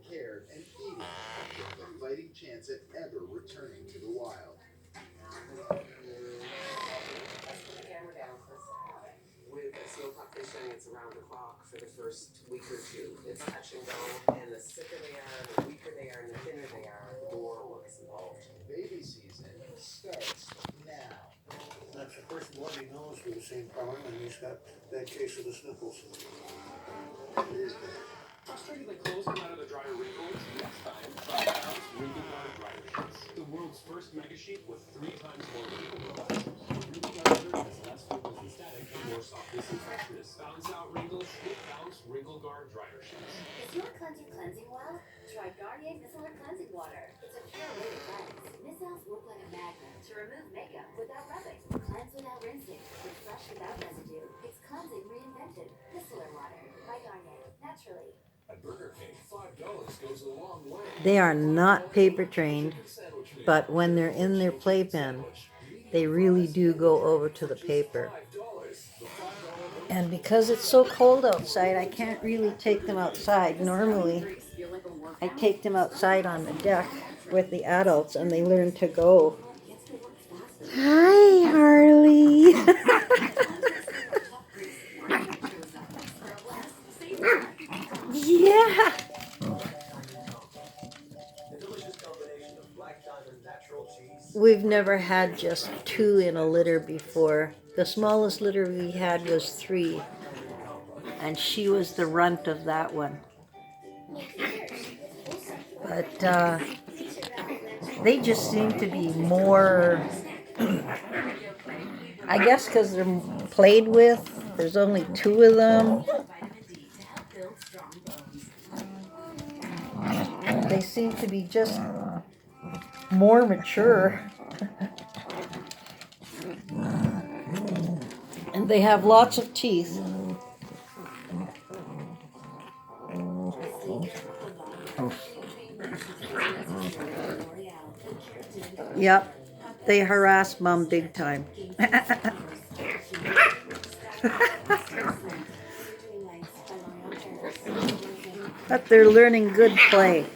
Care and feeding with a fighting chance at ever returning to the wild. Camera down, Chris. With a seal puppy showing it's around the clock for the first week or two. It's touch and go, and the sicker they are, the weaker they are, and the thinner they are, the more work is involved. Baby season starts now. That's the first bloody nose we've seen from him, and he's got that case of the sniffles. Frustrated that clothes come out of the dryer wrinkles? Next time, try Bounce Wrinkle Guard Dryer Sheets. The world's first mega sheet with 3 times more wrinkle products. Wrinkle Guard shirt has less wrinkles and static and more softness and freshness. Balance out wrinkles with Bounce Wrinkle Guard Dryer Sheets. Is your cleansing well? Try Garnier Micellar Cleansing Water. It's a pure way to cleanse. Micelles work like a magnet to remove makeup without rubbing. Cleanse without rinsing. Refresh without residue. It's cleansing reinvented. Micellar Water by Garnier. Naturally. At Burger King, $5 goes a long way. They are not paper trained, but when they're in their playpen, they really do go over to the paper. And because it's so cold outside, I can't really take them outside. Normally, I take them outside on the deck with the adults and they learn to go. Hi, Harley. Yeah. We've never had just 2 in a litter before. The smallest litter we had was 3. And she was the runt of that one. But they just seem to be more, I guess because they're played with. There's only 2 of them. They seem to be just more mature. And they have lots of teeth. Yep, they harass Mom big time. But they're learning good play.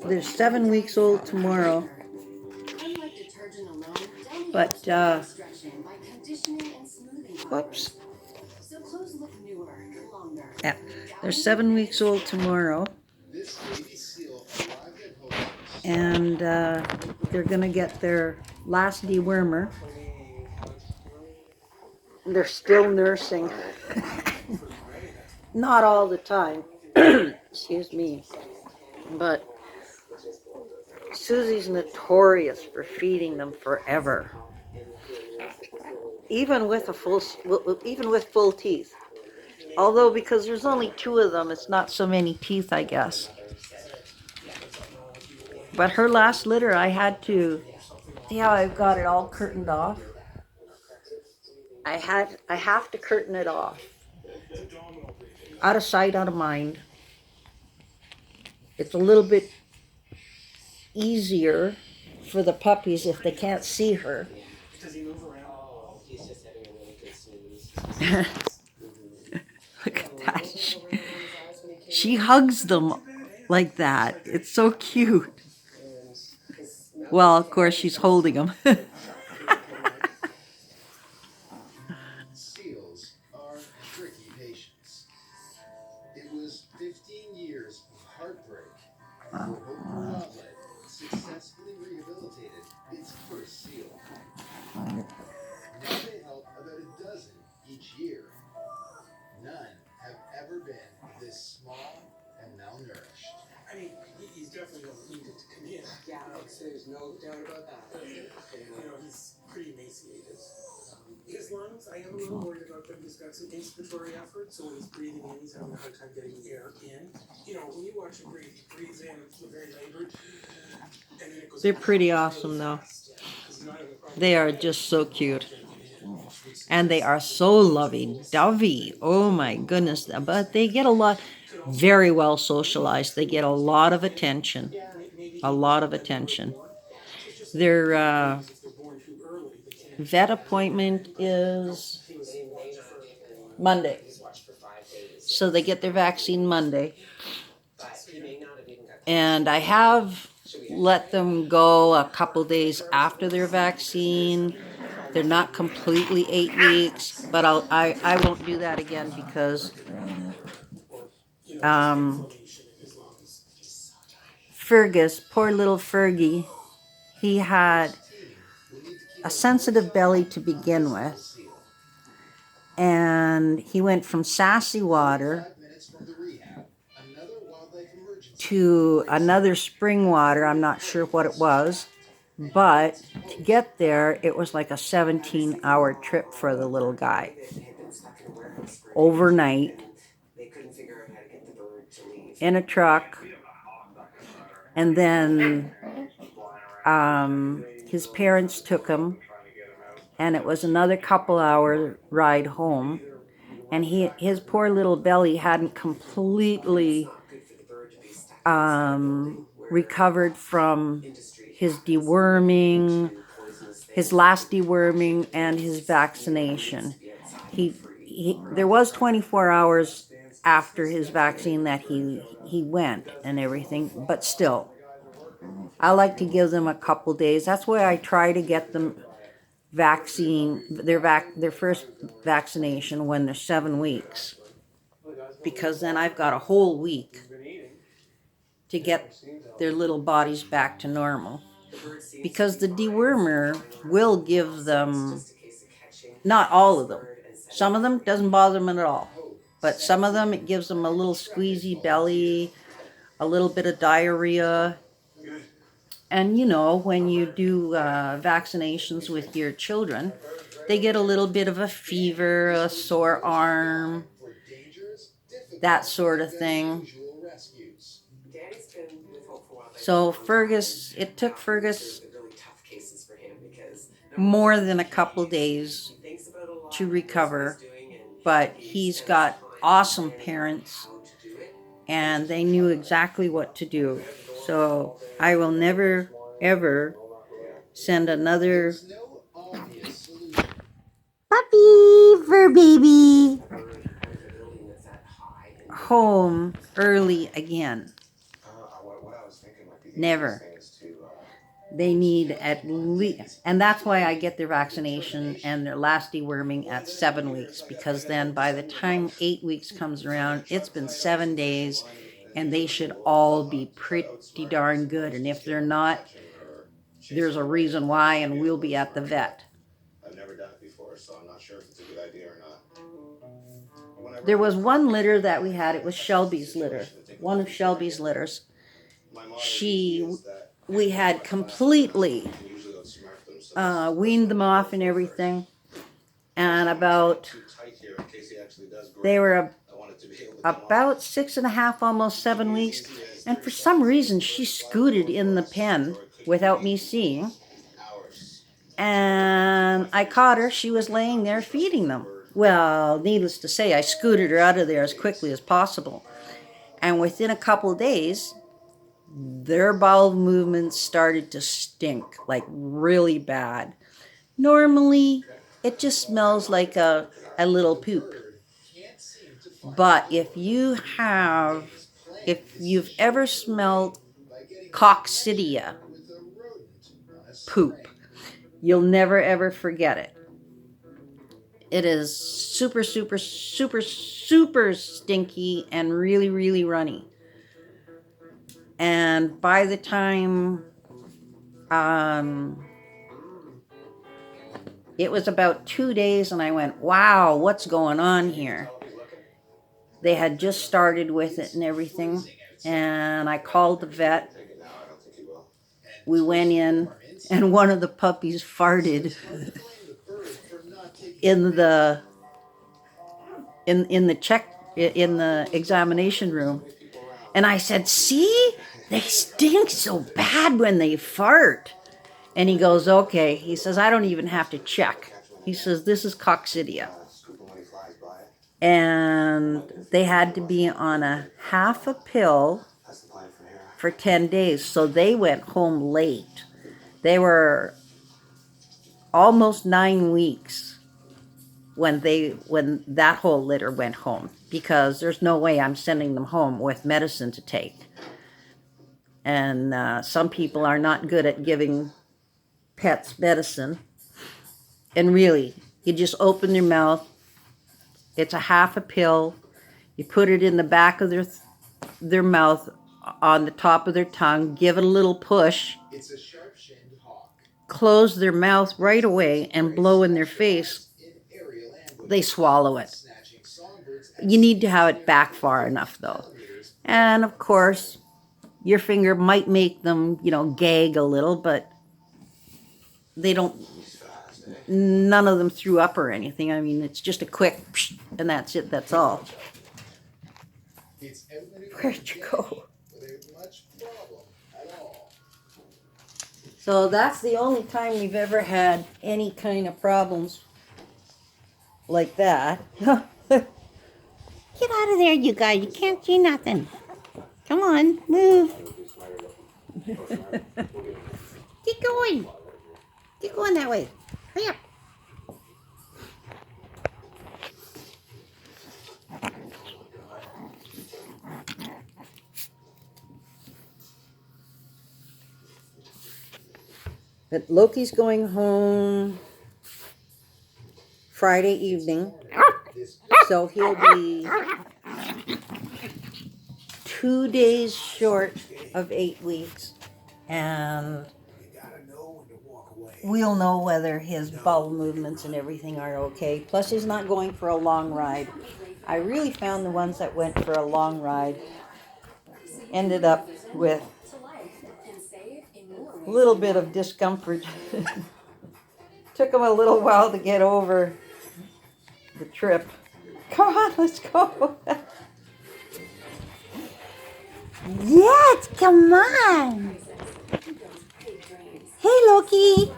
They're 7 weeks old tomorrow. But, whoops. Yeah, they're 7 weeks old tomorrow. And they're going to get their last dewormer. They're still nursing. Not all the time. Excuse me. But Susie's notorious for feeding them forever. Even with full teeth. Although because there's only 2 of them, it's not so many teeth, I guess. But her last litter, I had to, yeah, I've got it all curtained off. I have to curtain it off. Out of sight, out of mind. It's a little bit easier for the puppies if they can't see her. Look at that. She hugs them like that. It's so cute. Well, of course, she's holding them. Seals are tricky patients. It was 15 years of heartbreak before Hope Wildlife successfully rehabilitated its first seal. Now they help about a dozen each year. None have ever been this small and malnourished. I mean, he's definitely needed to come in. Yeah, there's no doubt about that. He's pretty emaciated. His lungs, I am a little worried about them. He's got some inspiratory effort, so when he's breathing in, he's having a hard time getting air in. When you watch him breathe, he breathes in, it's very labored. And then it goes. They're pretty awesome, though. They are just so cute. And they are so lovey-dovey. Oh, my goodness. But they get a lot. very well socialized. They get a lot of attention. A lot of attention. Their vet appointment is Monday. So they get their vaccine Monday. And I have let them go a couple days after their vaccine. They're not completely 8 weeks, but I won't do that again because Fergus, poor little Fergie, he had a sensitive belly to begin with, and he went from sassy water to another spring water. I'm not sure what it was, but to get there, it was like a 17-hour trip for the little guy. Overnight, in a truck, and then his parents took him, and it was another couple-hour ride home, and his poor little belly hadn't completely recovered from his deworming, his last deworming, and his vaccination. There was 24 hours after his vaccine that he went and everything, but still, I like to give them a couple days. That's why I try to get them their first vaccination when they're 7 weeks, because then I've got a whole week to get their little bodies back to normal. Because the dewormer will give them, not all of them, some of them doesn't bother them at all, but some of them it gives them a little squeezy belly, a little bit of diarrhea. And you know, when you do vaccinations with your children, they get a little bit of a fever, a sore arm, that sort of thing. So Fergus, it took Fergus more than a couple days to recover, but he's got awesome parents and they knew exactly what to do. So I will never, ever send another puppy fur baby home early again. Never. They need at least, and that's why I get their vaccination and their last deworming at 7 weeks, because then by the time 8 weeks comes around, it's been 7 days, and they should all be pretty darn good. And if they're not, there's a reason why, and we'll be at the vet. I've never done it before, so I'm not sure if it's a good idea or not. There was one litter that we had. It was Shelby's litter, one of Shelby's litters. We had completely weaned them off and everything, and they were about 6.5, almost 7 weeks, and for some reason she scooted in the pen without me seeing, and I caught her. She was laying there feeding them. Well, needless to say, I scooted her out of there as quickly as possible, and within a couple of days, their bowel movements started to stink, like really bad. Normally, it just smells like a little poop. But if you've ever smelled coccidia poop, you'll never ever forget it. It is super, super, super, super stinky and really, really runny. And by the time it was about 2 days, and I went, wow, what's going on here? They had just started with it and everything, and I called the vet. We went in, and one of the puppies farted in the examination room. And I said, see, they stink so bad when they fart. And he goes, okay. He says, I don't even have to check. He says, this is coccidia. and they had to be on a half a pill for 10 days. So they went home late. They were almost 9 weeks when that whole litter went home, because there's no way I'm sending them home with medicine to take. And some people are not good at giving pets medicine. And really, you just open your mouth. It's a half a pill. You put it in the back of their mouth, on the top of their tongue, give it a little push, It's a sharp-shinned hawk. close their mouth right away, and blow in their face. They swallow it. You need to have it back far enough, though. And of course, your finger might make them, gag a little, but they don't, none of them threw up or anything. I mean, it's just a quick, and that's it, that's all. Where'd you go? So that's the only time we've ever had any kind of problems like that. Get out of there, you guys. You can't see nothing. Come on, move. Keep going. Keep going that way. Hurry up. But Loki's going home Friday evening, so he'll be 2 days short of 8 weeks, and we'll know whether his bowel movements and everything are okay. Plus, he's not going for a long ride. I really found the ones that went for a long ride ended up with a little bit of discomfort. Took him a little while to get over the trip. Come on, let's go. Yes, come on. Hey, Loki.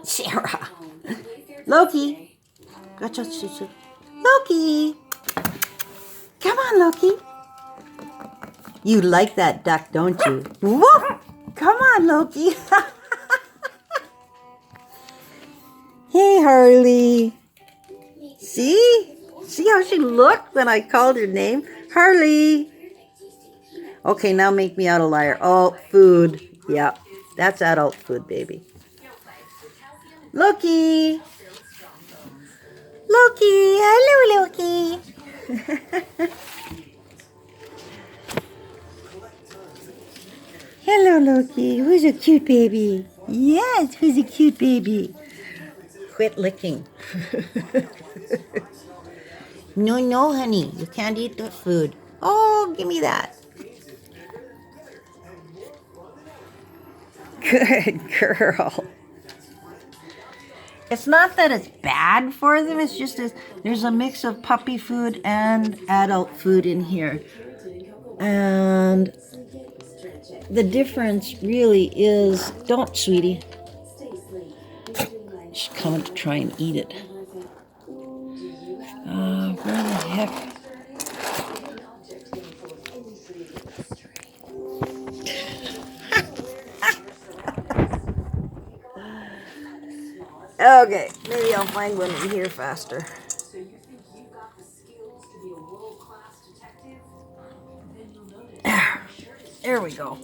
Sarah. Loki. Gotcha, Susie. Loki. Come on, Loki. You like that duck, don't you? Whoop. Come on, Loki. Hey, Harli. See? See how she looked when I called her name? Harli. Okay, now make me out a liar. Oh, food. Yeah, that's adult food, baby. Loki. Loki. Hello, Loki. Hello, Loki. Who's a cute baby? Yes, who's a cute baby? Quit licking. No, no, honey. You can't eat the food. Oh, give me that. Good girl. It's not that it's bad for them. It's just there's a mix of puppy food and adult food in here. And the difference really is... Don't, sweetie. She's coming to try and eat it. Where the heck? Okay, maybe I'll find one in here faster. So you think you've got the skills to be a world-class detective? Then you'll notice. There we go.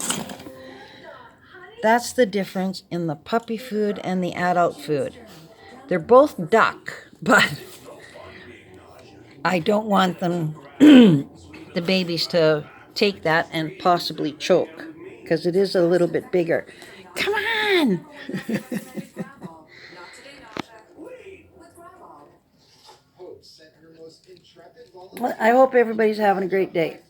That's the difference in the puppy food and the adult food. They're both duck, but I don't want them, the babies, to take that and possibly choke, because it is a little bit bigger. Come on! Well, I hope everybody's having a great day.